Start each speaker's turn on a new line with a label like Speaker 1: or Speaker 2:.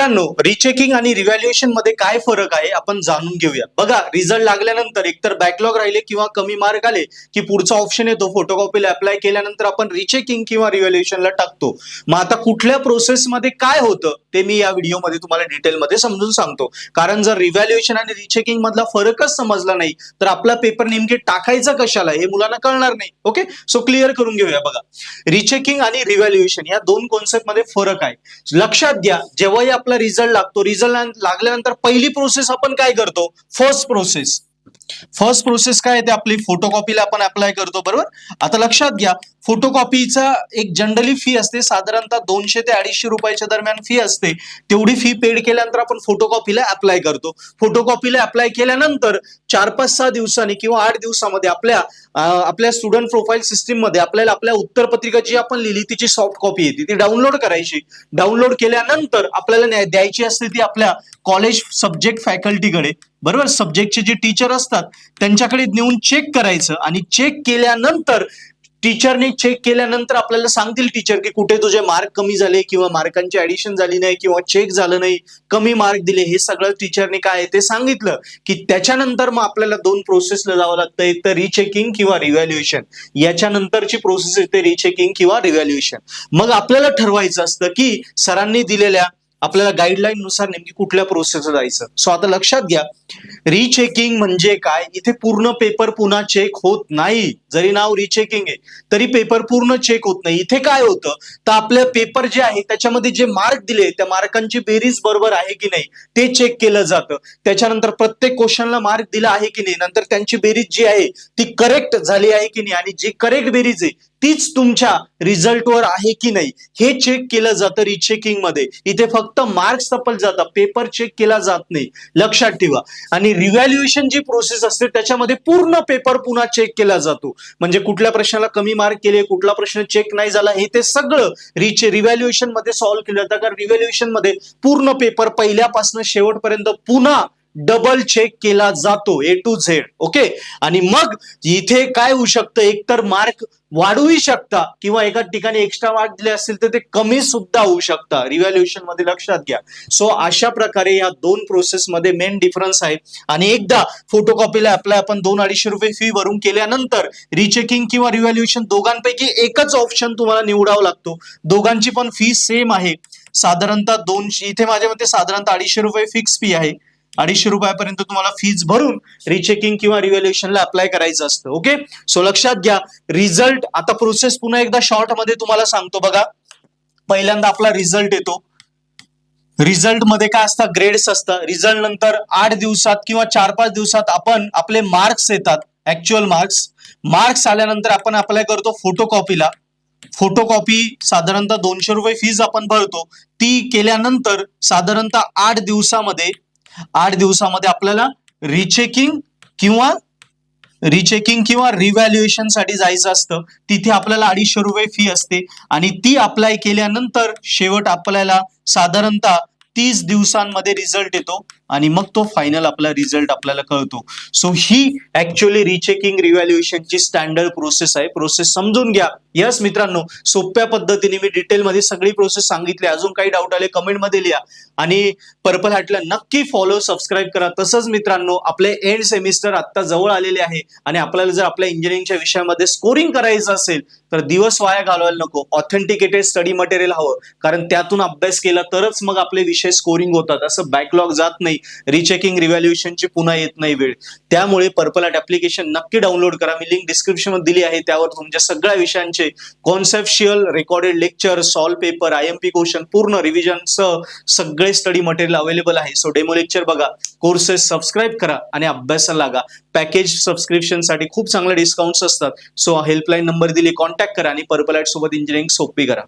Speaker 1: मित्रांनो, रिचेकिंग आणि रिव्हॅल्युएशन मध्ये काय फरक आहे आपण जाणून घेऊया. बघा, रिझल्ट लागल्यानंतर एकतर बॅकलॉग राहिले किंवा कमी मार्क आले की पुढचा ऑप्शन येतो फोटोकॉपीला अप्लाय केल्यानंतर आपण रिचेकिंग किंवा रिव्हॅल्युएशनला टाकतो. मग आता कुठल्या प्रोसेसमध्ये काय होतं ते मी या व्हिडिओमध्ये तुम्हाला डिटेलमध्ये समजून सांगतो. कारण जर रिव्हॅल्युएशन आणि रिचेकिंग मधला फरकच समजला नाही तर आपला पेपर नेमके टाकायचा कशाला हे मुलांना कळणार नाही. ओके, सो क्लिअर करून घेऊया. बघा, रिचेकिंग आणि रिव्हॅल्युएशन या दोन कॉन्सेप्ट मध्ये फरक आहे. लक्षात घ्या, जेव्हाही आपला रिझल्ट लागतो, रिझल्ट लागल्यानंतर पहिली प्रोसेस आपण काय करतो? फर्स्ट प्रोसेस काय आहे? आपली फोटोकॉपीला आपण अप्लाय करतो, बरोबर. आता लक्षात घ्या, फोटोकॉपीचा एक जनरली फी असते, साधारणतः 200 ते 250 रुपयाच्या दरम्यान फी असते. तेवढी फी पेड केल्यानंतर आपण फोटोकॉपीला अप्लाय करतो. फोटोकॉपीला अप्लाय केल्यानंतर 4-5-6 दिवसांनी किंवा 8 दिवसामध्ये आपल्या स्टुडंट प्रोफाईल सिस्टीम मध्ये आपल्याला आपल्या उत्तरपत्रिका जी आपण लिहिली तिची सॉफ्ट कॉपी येते, ती डाउनलोड करायची. डाउनलोड केल्यानंतर आपल्याला द्यायची असते ती आपल्या कॉलेज सब्जेक्ट फॅकल्टीकडे, बरोबर. सब्जेक्टचे जे टीचर असतात त्यांच्याकडे नेऊन चेक करायचं आणि चेक केल्यानंतर टीचरने चेक केल्यानंतर आपल्याला सांगतील टीचर की कुठे तुझे मार्क कमी झाले किंवा मार्कांची ऍडिशन झाली नाही किंवा चेक झालं नाही, कमी मार्क दिले, हे सगळं टीचरने काय ते सांगितलं की त्याच्यानंतर मग आपल्याला दोन प्रोसेसला जावं लागतं. एक तर रिचेकिंग किंवा रिव्हॅल्युएशन. याच्यानंतरची प्रोसेस येते रिचेकिंग किंवा रिव्हॅल्युएशन. मग आपल्याला ठरवायचं असतं की सरांनी दिलेल्या आपल्याला गाईडलाईन नुसार नेमकी कुठल्या प्रोसेसला जायचं. सो आता लक्षात घ्या, रिचेकिंग म्हणजे काय? इथे पूर्ण पेपर पुन्हा चेक होत नाही. जरी नाव रिचेकिंग आहे तरी पेपर पूर्ण चेक होत नाही. इथे काय होतं तर आपल्या पेपर जे आहे त्याच्यामध्ये जे मार्क दिले त्या मार्कांची बेरीज बरोबर आहे की नाही ते चेक केलं जातं. त्याच्यानंतर प्रत्येक क्वेश्चनला मार्क दिला आहे की नाही, नंतर त्यांची बेरीज जी आहे ती करेक्ट झाली आहे की नाही, आणि जी करेक्ट बेरीज आहे तीच तुमच्या रिझल्टवर आहे की नाही हे चेक केलं जातं रिचेकिंग मध्ये. इथे फक्त मार्क्स तपासले जातात, पेपर चेक केला जात नाही, लक्षात ठेवा. आणि रिव्हॅल्युएशन जी प्रोसेस असते त्याच्यामध्ये पूर्ण पेपर पुन्हा चेक केला जातो. म्हणजे कुठल्या प्रश्नाला कमी मार्क केले, कुठला प्रश्न चेक नाही झाला, हे ते सगळं रिव्हॅल्युएशन मध्ये सॉल्व्ह केलं जातं. कारण रिव्हॅल्युएशन मध्ये पूर्ण पेपर पहिल्यापासून शेवटपर्यंत पुन्हा डबल चेक केला जातो A to Z. ओके, आणि मग इथे काय होऊ शकतं, एकतर मार्क वाढूही शकता किंवा एका ठिकाणी एक्स्ट्रा मार्क दिले असतील तर ते कमी सुद्धा होऊ शकता रिव्हॅल्युएशन मध्ये, लक्षात घ्या. सो अशा प्रकारे या दोन प्रोसेस मध्ये मेन डिफरन्स आहे. आणि एकदा फोटोकॉपीला अप्लाय आपण 200-250 रुपये फी भरून केल्यानंतर रिचेकिंग किंवा रिव्हॅल्युएशन दोघांपैकी एकच ऑप्शन तुम्हाला निवडावा लागतो. दोघांची पण फी सेम आहे, साधारणतः 200. इथे माझ्या मते साधारणतः 250 रुपये फिक्स फी आहे. 250 रुपयापर्यंत तुम्हाला फीज भरून रिचेकिंग किंवा रिव्हॅल्युएशनला अप्लाय करायचं असतं. ओके, सो लक्षात घ्या. रिझल्ट आता प्रोसेस पुन्हा एकदा शॉर्ट मध्ये तुम्हाला सांगतो. बघा, पहिल्यांदा आपला रिझल्ट येतो. रिझल्ट मध्ये काय असतं? ग्रेड्स असतात. रिझल्ट नंतर 8 दिवसात किंवा 4-5 दिवसात आपण आपले मार्क्स येतात, ऍक्च्युअल मार्क्स आल्यानंतर आपण अप्लाय करतो फोटोकॉपीला. फोटोकॉपी साधारणतः 200 रुपये फीज आपण भरतो. ती केल्यानंतर साधारणतः 8 दिवसामध्ये आपल्याला रिचेकिंग किंवा रिव्हॅल्युएशन साठी जायचं असतं. तिथे आपल्याला 250 रुपये फी असते आणि ती अप्लाय केल्यानंतर शेवट आपल्याला साधारणतः 30 दिवसांमध्ये रिझल्ट येतो आणि मग तो फायनल आपला रिझल्ट आपल्याला कळतो. सो ही ऍक्च्युअली रिचेकिंग रिव्हॅल्युएशनची स्टँडर्ड प्रोसेस आहे. प्रोसेस समजून घ्या. यस मित्रांनो, सोप्या पद्धतीने मी डिटेलमध्ये सगळी प्रोसेस सांगितली. अजून काही डाऊट आले कमेंट मध्ये लिहा आणि पर्पल हॅटला नक्की फॉलो सबस्क्राईब करा. तसंच मित्रांनो, आपले एंड सेमिस्टर आता जवळ आलेले आहे आणि आपल्याला जर आपल्या इंजिनिअरिंगच्या विषयामध्ये स्कोरिंग करायचं असेल तर दिवस वाया घालवायला नको. ऑथेंटिकेटेड स्टडी मटेरियल हवं, कारण त्यातून अभ्यास केला तरच मग आपले विषय स्कोरिंग होतात. असं बॅकलॉग जात नाही, रिचेकिंग रिव्हॅल्युएशनची पुन्हा येत नाही वेळ. त्यामुळे पर्पल हॅट ऍप्लिकेशन नक्की डाउनलोड करा. मी लिंक डिस्क्रिप्शन मध्ये दिली आहे. त्यावर तुमच्या सगळ्या विषयांचे conceptual recorded lecture, solve paper, IMP question, पूर्ण रिव्हिजन सह सगळे स्टडी मटेरियल अवेलेबल आहे. सो डेमो लेक्चर बघा, कोर्सेस सबस्क्राईब करा आणि अभ्यासाला लागा. पॅकेज सबस्क्रिप्शन साठी खूप चांगले डिस्काउंट्स असतात. सो हेल्पलाईन नंबर दिली, कॉन्टॅक्ट करा आणि पर्पल हॅट सोबत इंजिनिअरिंग सोपी करा.